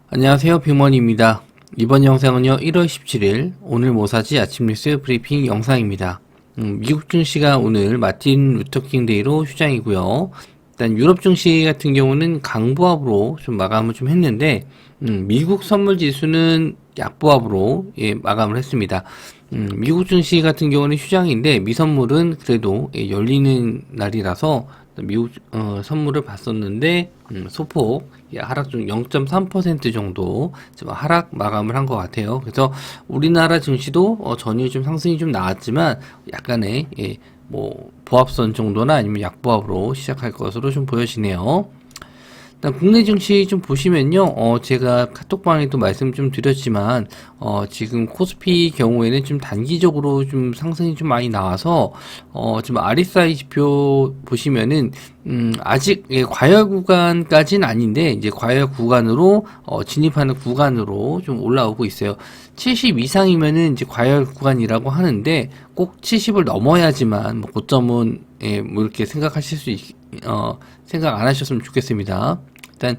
안녕하세요, 빅머니입니다. 이번 영상은요, 1월 17일 오늘 모사지 아침 뉴스 브리핑 영상입니다. 미국 증시가 오늘 마틴 루터킹 데이로 휴장이고요. 일단 유럽 증시 같은 경우는 강보합으로 좀 마감을 좀 했는데, 미국 선물 지수는 약보합으로 마감을 했습니다. 미국 증시 같은 경우는 휴장인데 미선물은 그래도 열리는 날이라서 미국 선물을 봤었는데 소폭 하락 중 0.3% 정도 좀 하락 마감을 한 것 같아요. 그래서 우리나라 증시도 전일 좀 상승이 좀 나왔지만 약간의 뭐 보합선 정도나 아니면 약보합으로 시작할 것으로 좀 보여지네요. 일단 국내 증시 좀 보시면요, 제가 카톡방에도 말씀 좀 드렸지만, 지금 코스피 경우에는 좀 단기적으로 좀 상승이 좀 많이 나와서, 지금 RSI 지표 보시면은, 아직 과열 구간까지는 아닌데, 이제 과열 구간으로, 진입하는 구간으로 좀 올라오고 있어요. 70 이상이면은 이제 과열 구간이라고 하는데, 꼭 70을 넘어야지만, 뭐, 고점은, 뭐, 이렇게 생각하실 생각 안 하셨으면 좋겠습니다. 일단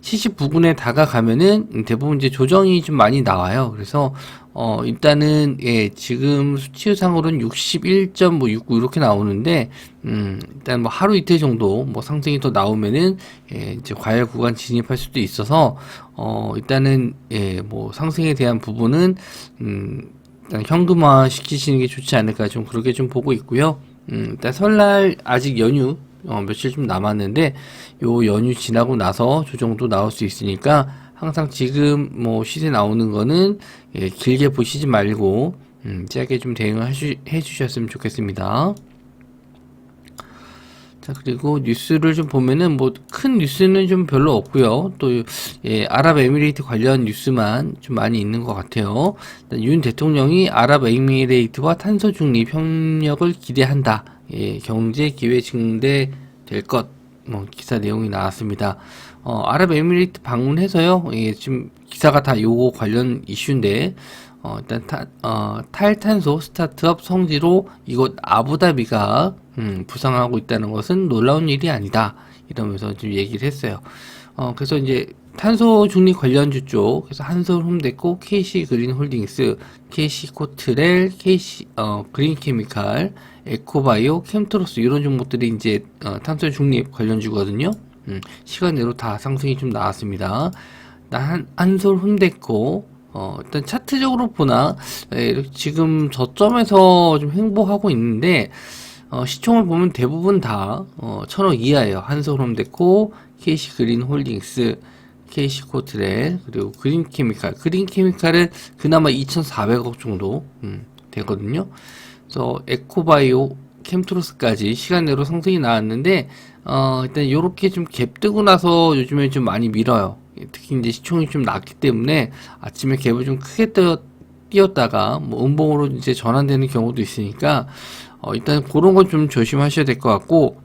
79분에 다가가면은 대부분 이제 조정이 좀 많이 나와요. 그래서 일단은 지금 수치상으로는 61.69 이렇게 나오는데 일단 뭐 하루 이틀 정도 뭐 상승이 더 나오면은 이제 과열 구간 진입할 수도 있어서 일단은 뭐 상승에 대한 부분은 일단 현금화 시키시는 게 좋지 않을까 좀 그렇게 좀 보고 있고요. 일단 설날 아직 연휴 며칠 좀 남았는데 요 연휴 지나고 나서 조정도 나올 수 있으니까 항상 지금 뭐 시세 나오는 거는 길게 보시지 말고 짧게 좀 대응을 해주셨으면 좋겠습니다. 자, 그리고 뉴스를 좀 보면은 뭐 큰 뉴스는 좀 별로 없고요. 또 아랍에미레이트 관련 뉴스만 좀 많이 있는 것 같아요. 윤 대통령이 아랍에미레이트와 탄소 중립 협력을 기대한다. 경제 기회 증대될 것. 뭐 기사 내용이 나왔습니다. 아랍에미레이트 방문해서요. 지금 기사가 다 요거 관련 이슈인데 일단 탈탄소 스타트업 성지로 이곳 아부다비가 부상하고 있다는 것은 놀라운 일이 아니다. 이러면서 좀 얘기를 했어요. 그래서 이제 탄소 중립 관련주 쪽, 그래서 한솔 홈데코, KC 그린홀딩스, KC 코트렐, KC 그린케미칼, 에코바이오, 캠트로스 이런 종목들이 이제 탄소 중립 관련주거든요. 시간대로 다 상승이 좀 나왔습니다. 한솔 홈데코 일단 차트적으로 보나 지금 저점에서 좀 횡보하고 있는데 시총을 보면 대부분 다 1000억 이하예요. 한솔홈데코, KC 그린홀딩스, KC 코트렐 그리고 그린케미칼. 그린케미칼은 그나마 2400억 정도 되거든요. 그래서 에코바이오, 캠트로스까지 시간내로 상승이 나왔는데 일단 요렇게 좀 갭 뜨고 나서 요즘에 좀 많이 밀어요. 특히 이제 시총이 좀 낮기 때문에 아침에 갭을 좀 크게 띄었다가 뭐 음봉으로 이제 전환되는 경우도 있으니까 일단 그런 건 좀 조심하셔야 될 것 같고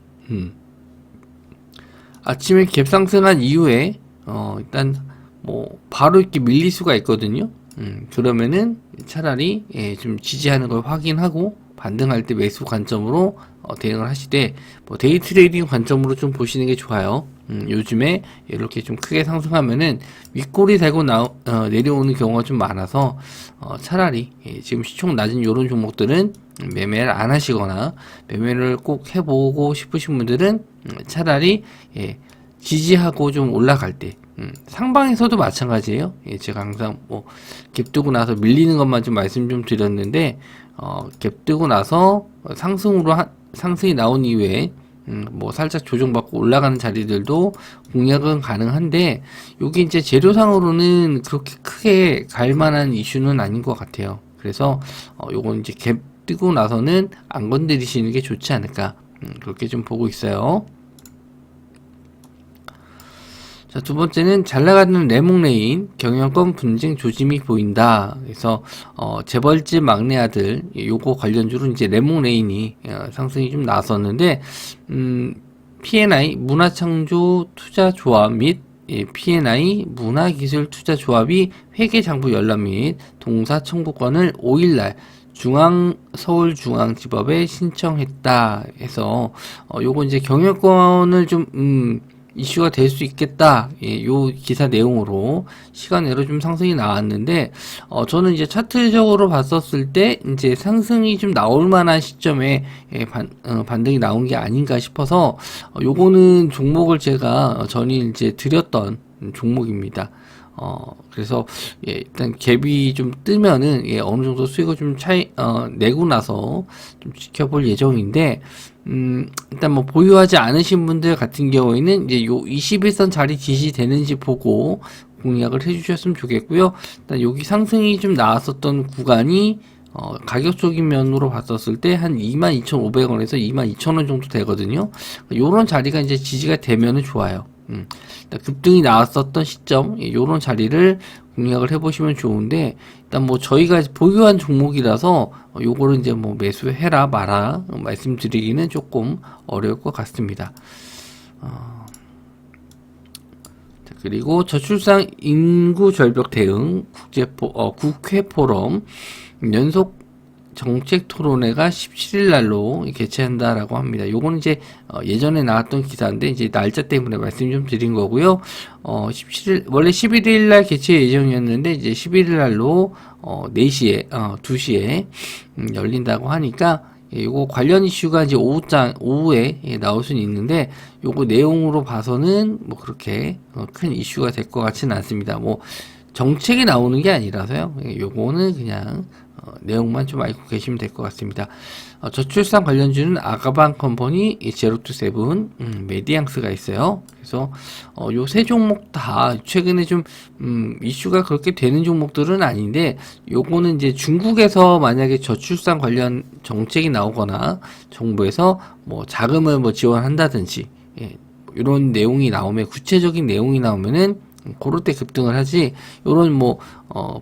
아침에 갭 상승한 이후에 일단 뭐 바로 이렇게 밀릴 수가 있거든요. 그러면은 차라리 좀 지지하는 걸 확인하고 반등할 때 매수 관점으로 대응을 하시되 뭐 데이 트레이딩 관점으로 좀 보시는 게 좋아요. 요즘에 이렇게 좀 크게 상승하면은 윗골이 달고 내려오는 경우가 좀 많아서 차라리 지금 시총 낮은 요런 종목들은 매매를 안 하시거나 매매를 꼭 해보고 싶으신 분들은 차라리 지지하고 좀 올라갈 때 상방에서도 마찬가지예요. 제가 항상 뭐 갭 뜨고 나서 밀리는 것만 좀 말씀 좀 드렸는데 갭 뜨고 나서 상승이 나온 이후에 뭐 살짝 조정받고 올라가는 자리들도 공략은 가능한데 요게 이제 재료상으로는 그렇게 크게 갈 만한 이슈는 아닌 것 같아요. 그래서 요건 이제 갭 뜨고 나서는 안 건드리시는 게 좋지 않을까 그렇게 좀 보고 있어요. 자, 두 번째는 잘 나가는 레몽레인 경영권 분쟁 조짐이 보인다. 그래서 재벌집 막내 아들 요거 관련주로 이제 레몽레인이 상승이 좀 나왔었는데 P&I 문화창조 투자조합 및 P&I 문화기술투자조합이 회계장부 열람 및 동사 청구권을 5일날 서울중앙지법에 신청했다 해서 요거 이제 경영권을 좀 이슈가 될 수 있겠다. 예, 요 기사 내용으로 시간외로 좀 상승이 나왔는데, 저는 이제 차트적으로 봤었을 때, 이제 상승이 좀 나올 만한 시점에, 예, 반등이 나온 게 아닌가 싶어서, 요거는 종목을 제가 전일 이제 드렸던 종목입니다. 그래서, 예, 일단 갭이 좀 뜨면은, 예, 어느 정도 수익을 좀 내고 나서 좀 지켜볼 예정인데, 일단 뭐 보유하지 않으신 분들 같은 경우에는 이제 요 21선 자리 지지되는지 보고 공략을 해주셨으면 좋겠고요. 일단 여기 상승이 좀 나왔었던 구간이 가격적인 면으로 봤었을 때 한 22,500원에서 22,000원 정도 되거든요. 요런 자리가 이제 지지가 되면은 좋아요. 일단 급등이 나왔었던 시점, 요런 자리를 공략을 해보시면 좋은데, 일단 뭐 저희가 보유한 종목이라서 요거를 이제 뭐 매수해라 마라 말씀드리기는 조금 어려울 것 같습니다. 그리고 저출산 인구 절벽 대응 국회 포럼 연속 정책 토론회가 17일 날로 개최한다라고 합니다. 요거는 이제 예전에 나왔던 기사인데 이제 날짜 때문에 말씀 좀 드린 거고요. 17일 원래 11일 날 개최 예정이었는데 이제 11일 날로 4시에 2시에 열린다고 하니까 요거 관련 이슈가 이제 오후에 나올 수는 있는데 요거 내용으로 봐서는 뭐 그렇게 큰 이슈가 될 것 같지는 않습니다. 뭐 정책이 나오는 게 아니라서요. 요거는 그냥 내용만 좀 알고 계시면 될 것 같습니다. 저출산 관련주는 아가방 컴퍼니, 제로투세븐, 메디앙스가 있어요. 그래서 요 세 종목 다 최근에 좀 이슈가 그렇게 되는 종목들은 아닌데, 요거는 이제 중국에서 만약에 저출산 관련 정책이 나오거나 정부에서 뭐 자금을 뭐 지원한다든지, 예, 이런 내용이 나오면, 구체적인 내용이 나오면은 그럴 때 급등을 하지, 요런 뭐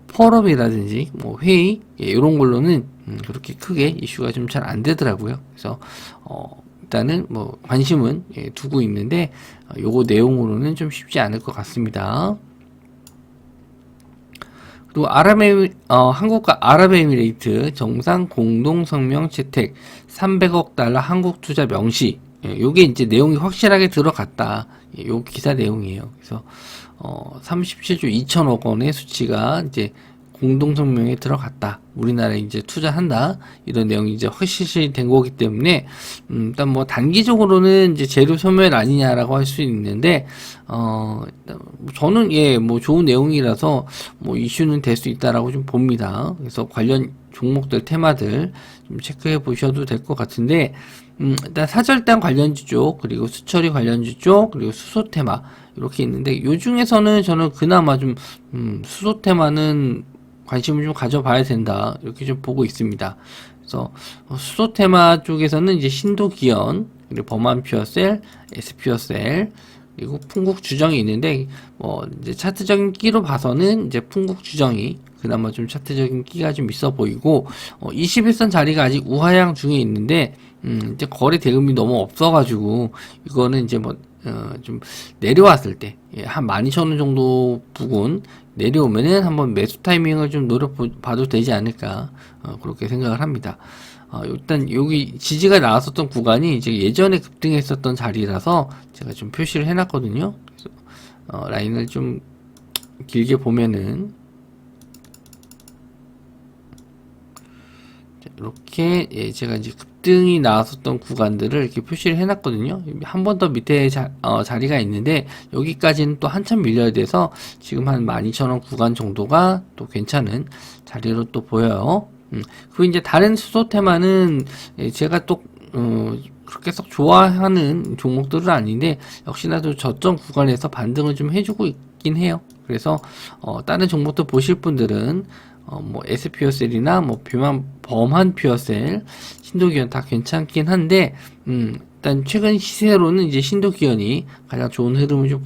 포럼이라든지 뭐 회의, 예, 요런 걸로는 그렇게 크게 이슈가 좀 잘 안 되더라고요. 그래서 일단은 뭐 관심은, 예, 두고 있는데 요거 내용으로는 좀 쉽지 않을 것 같습니다. 그리고 한국과 아랍에미레이트 정상 공동성명 채택 300억 달러 한국 투자 명시. 예, 요게 이제 내용이 확실하게 들어갔다. 예, 요 기사 내용이에요. 그래서 37조 2천억 원의 수치가 이제 공동성명에 들어갔다. 우리나라에 이제 투자한다. 이런 내용이 이제 확실시 된 거기 때문에, 일단 뭐 단기적으로는 이제 재료 소멸 아니냐라고 할 수 있는데, 저는 예, 뭐 좋은 내용이라서 뭐 이슈는 될 수 있다라고 좀 봅니다. 그래서 관련 종목들, 테마들 좀 체크해 보셔도 될 것 같은데, 일단 사절단 관련주 쪽, 그리고 수처리 관련주 쪽, 그리고 수소 테마, 이렇게 있는데, 요 중에서는 저는 그나마 좀, 수소 테마는 관심을 좀 가져봐야 된다. 이렇게 좀 보고 있습니다. 그래서, 수소 테마 쪽에서는 이제 신도기현, 그리고 범한퓨어셀, S퓨어셀, 그리고 풍국주정이 있는데, 뭐, 이제 차트적인 끼로 봐서는 이제 풍국주정이 그나마 좀 차트적인 끼가 좀 있어 보이고, 21선 자리가 아직 우하향 중에 있는데, 이제 거래 대금이 너무 없어가지고, 이거는 이제 뭐, 좀 내려왔을 때, 예, 한 12,000원 정도 부근 내려오면은 한번 매수 타이밍을 좀 노려봐도 되지 않을까, 그렇게 생각을 합니다. 일단 여기 지지가 나왔었던 구간이 이제 예전에 급등했었던 자리라서 제가 좀 표시를 해놨거든요. 그래서 라인을 좀 길게 보면은 이렇게, 예, 제가 이제 급등이 나왔었던 구간들을 이렇게 표시를 해놨거든요. 한 번 더 밑에 자리가 있는데 여기까지는 또 한참 밀려야 돼서 지금 한 12,000원 구간 정도가 또 괜찮은 자리로 또 보여요. 그리고 이제 다른 수소 테마는, 예, 제가 또 그렇게 썩 좋아하는 종목들은 아닌데 역시나도 저점 구간에서 반등을 좀 해주고 있긴 해요. 그래서 다른 종목들 보실 분들은 뭐 S퓨어셀이나 뭐 범한 퓨어셀, 신도기현 다 괜찮긴 한데, 일단 최근 시세로는 이제 신도기현이 가장 좋은 흐름을 좀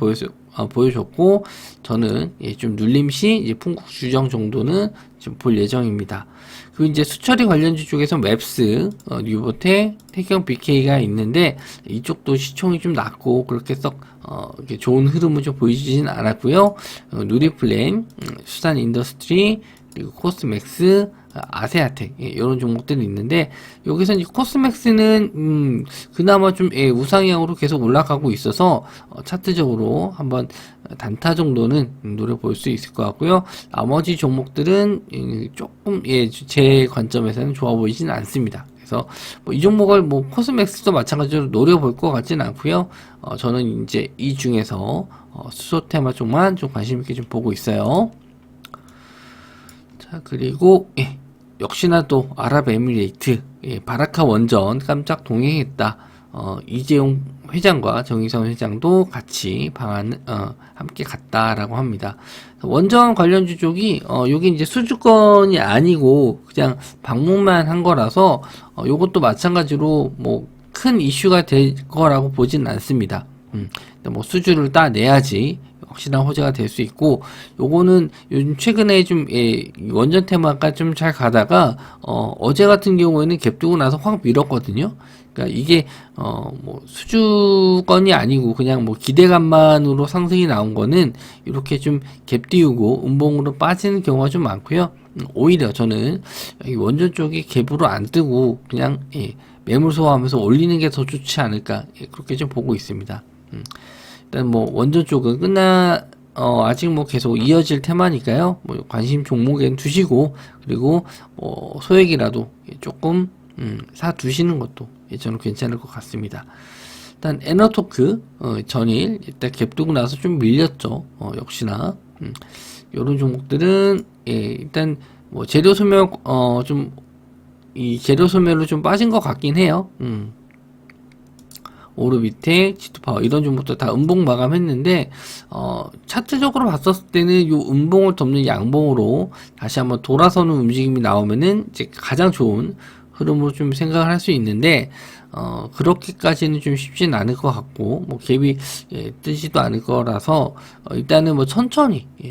보여줬고, 저는, 예, 좀 눌림시 이제 풍국주정 정도는 좀 볼 예정입니다. 그리고 이제 수처리 관련주 쪽에서 맵스, 뉴보테, 태경 BK가 있는데 이쪽도 시총이 좀 낮고 그렇게 썩 이렇게 좋은 흐름을 좀 보여주지는 않았고요. 누리플랜, 수산 인더스트리, 그리고 코스맥스, 아세아텍, 이런 종목들이 있는데, 여기서 이제 코스맥스는, 그나마 좀, 우상향으로 계속 올라가고 있어서, 차트적으로 한번 단타 정도는 노려볼 수 있을 것 같고요. 나머지 종목들은, 조금, 제 관점에서는 좋아 보이진 않습니다. 그래서, 이 종목을 코스맥스도 마찬가지로 노려볼 것 같지는 않고요. 저는 이제 이 중에서, 수소 테마 쪽만 좀 관심있게 좀 보고 있어요. 자, 그리고 역시나 또 아랍에미레이트 바라카 원전 깜짝 동행했다. 이재용 회장과 정의선 회장도 같이 함께 갔다라고 합니다. 원전 관련주 쪽이 여기 이제 수주권이 아니고 그냥 방문만 한 거라서 요것도 마찬가지로 큰 이슈가 될 거라고 보진 않습니다. 수주를 따내야지 확실한 호재가 될 수 있고, 요거는 요즘 최근에 좀 원전 테마가 좀 잘 가다가 어제 같은 경우에는 갭 두고 나서 확 밀었거든요. 그러니까 이게 수주건이 아니고 그냥 기대감만으로 상승이 나온 거는 이렇게 좀 갭 띄우고 음봉으로 빠지는 경우가 좀 많고요. 오히려 저는 원전 쪽이 갭으로 안 뜨고 그냥 매물 소화하면서 올리는 게 더 좋지 않을까, 그렇게 좀 보고 있습니다. 일단 원전 쪽은 아직 계속 이어질 테마니까요. 관심 종목엔 두시고, 그리고 소액이라도 조금 사 두시는 것도 저는 괜찮을 것 같습니다. 일단 에너토크 전일 일단 갭 두고 나서 좀 밀렸죠. 역시나 이런 종목들은 일단 재료 소멸 이 재료 소멸로 좀 빠진 것 같긴 해요. 오르비텍, 지투파워 이런 종목도 다 음봉 마감했는데 차트적으로 봤었을 때는 요 음봉을 덮는 양봉으로 다시 한번 돌아서는 움직임이 나오면은 이제 가장 좋은 흐름으로 좀 생각을 할 수 있는데 그렇게까지는 좀 쉽진 않을 것 같고 갭이 뜨지도 않을 거라서 일단은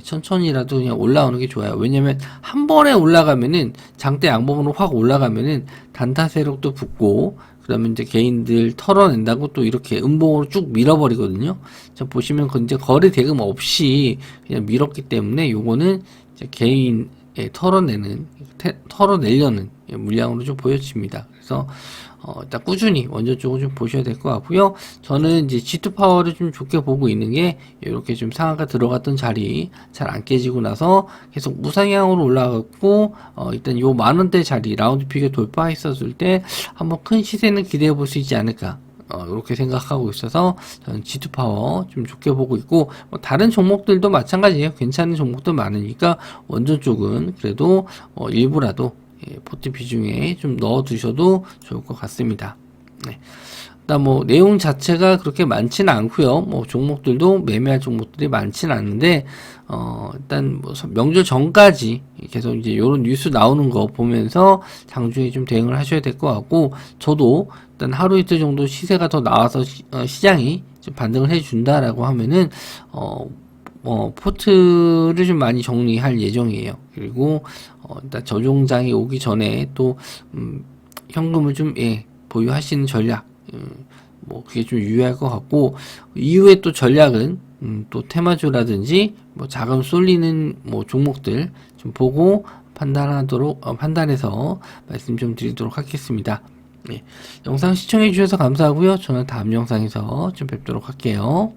천천히라도 그냥 올라오는 게 좋아요. 왜냐면 한 번에 올라가면은 장대 양봉으로 확 올라가면은 단타 세력도 붙고, 그러면 이제 개인들 털어낸다고 또 이렇게 음봉으로 쭉 밀어버리거든요. 자, 보시면 이제 거래 대금 없이 그냥 밀었기 때문에 요거는 이제 개인 털어내려는 물량으로 좀 보여집니다. 그래서 일단 꾸준히 원전 쪽을 좀 보셔야 될 것 같고요. 저는 이제 G2 파워를 좀 좋게 보고 있는 게, 이렇게 좀 상한가 들어갔던 자리 잘 안 깨지고 나서 계속 무상향으로 올라갔고, 일단 요 만원대 자리 라운드 피겨 돌파했었을 때 한번 큰 시세는 기대해 볼 수 있지 않을까, 이렇게 생각하고 있어서 저는 G2 파워 좀 좋게 보고 있고, 다른 종목들도 마찬가지예요. 괜찮은 종목도 많으니까 원전 쪽은 그래도 일부라도 포트 비중에 좀 넣어 두셔도 좋을 것 같습니다. 네. 일단 내용 자체가 그렇게 많지는 않고요. 종목들도 매매할 종목들이 많지는 않은데, 일단 명절 전까지 계속 이제 요런 뉴스 나오는 거 보면서 장중에 좀 대응을 하셔야 될 것 같고, 저도 일단 하루 이틀 정도 시세가 더 나와서 시장이 좀 반등을 해준다라고 하면은 포트를 좀 많이 정리할 예정이에요. 그리고 일단 저종장이 오기 전에 또 현금을 좀 보유하시는 전략, 그게 좀 유효할 것 같고, 이후에 또 전략은 또 테마주라든지 자금 쏠리는 종목들 좀 보고 판단해서 말씀 좀 드리도록 하겠습니다. 영상 시청해 주셔서 감사하고요. 저는 다음 영상에서 좀 뵙도록 할게요.